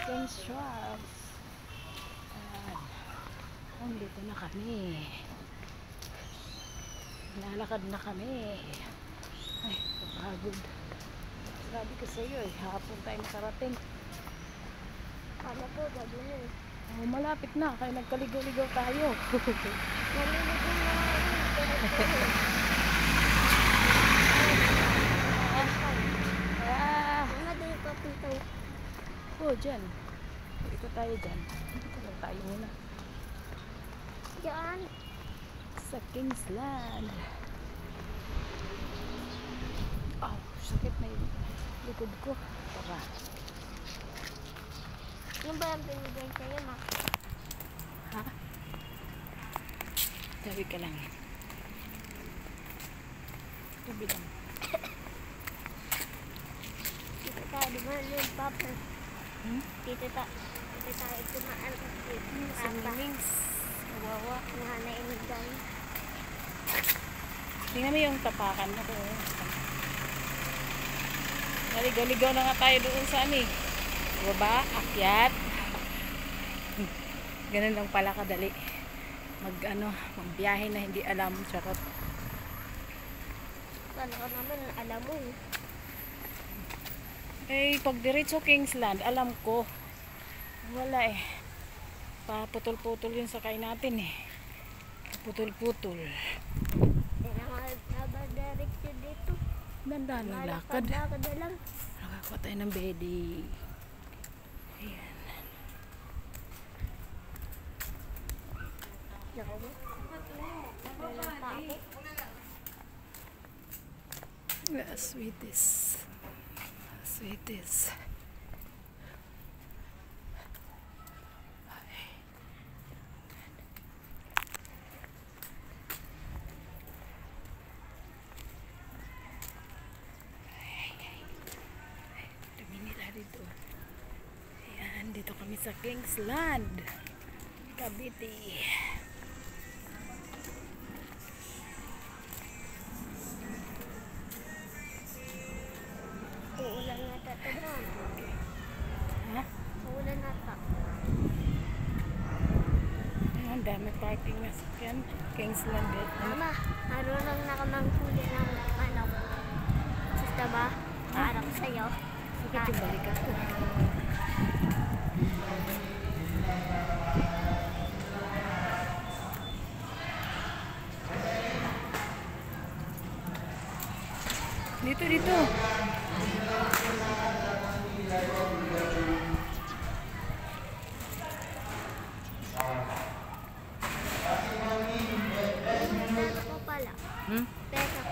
King Charles. Ayan. Nandito na kami. Lalakad na kami. Ay, kapagod. Sabi ko sa iyo, hapon tayo nakarating. Kala ko, gabi na eh. Oh, malapit na, kaya nagkaligaw-ligaw tayo. Naliligaw na rin. Mga dahil papunta. Oh, dyan. Ito tayo dyan. Ito lang tayo muna. Diyan. Sa Kingsland. Oh, sakit na yung likod ko. Tara. Yung ba yung binigay sa'yo, ma? Ha? Tabi ka lang. Tabi lang. Dito tayo, di ba? Yung papa. Dito tayo tumaan. Sa Mimings. Kawawa. Nga nainig tayo. Tingnan mo yung tapakan na ko. Naligaw-ligaw na nga tayo doon sa ano eh. Baba, akyat. Ganun lang pala kadali. Magbiyahe na hindi alam. Charot. Kala ko naman, alam mo eh. Eh, pag diretso Kingsland, alam ko. Wala eh. Paputol-putol yung sakay natin eh. Putol-putol. Hindi na nga ba direction dito? Ganda ng lakad. Lakad na lang. Nakakuha tayo ng bedding. Ayan. Naku mo. Wala pa ako. Sweetest. Sweetest. Dami nila dito. Ayan, dito kami sa Kingsland, Cavite. Uulan na tato doon. Ha? Uulan na ta. Ayan, dami parking na sakyan. Kingsland dito. Mama, marunong na ka manghuli ng manok. Gusto ba? Parang sa'yo. Sakit yung balikat ko. Dito, dito. Pera ko pala. Pera ko.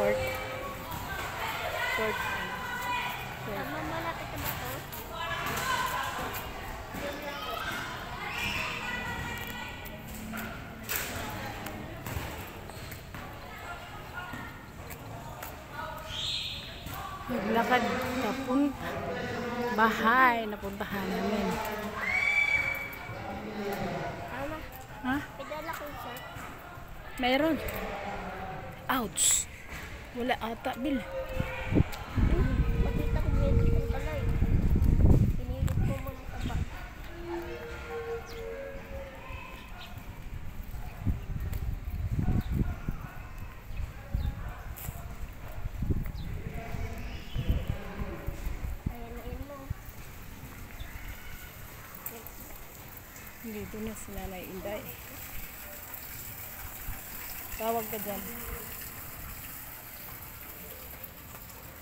Port. Port. Tama, malapit na ba ito? Naglakad tapon bahay napuntahan namin. Mama, Ha? pidala ko siya. Mayroon. Ouch. Wala ata, Bill. Pakita ko meron kong kalay. Pinilit ko muna taba. Ayan na yun mo. Dito na si Nanay Inday. Tawag ka dyan.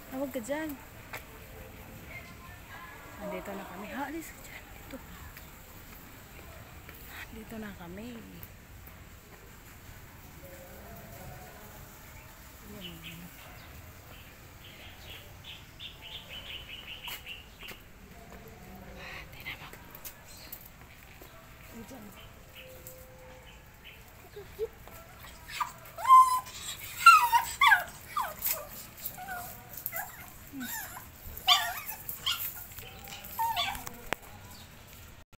Tawag ka dyan. Andito na kami. Ha, alis ka dyan. Dito. Dito na kami. Ayan.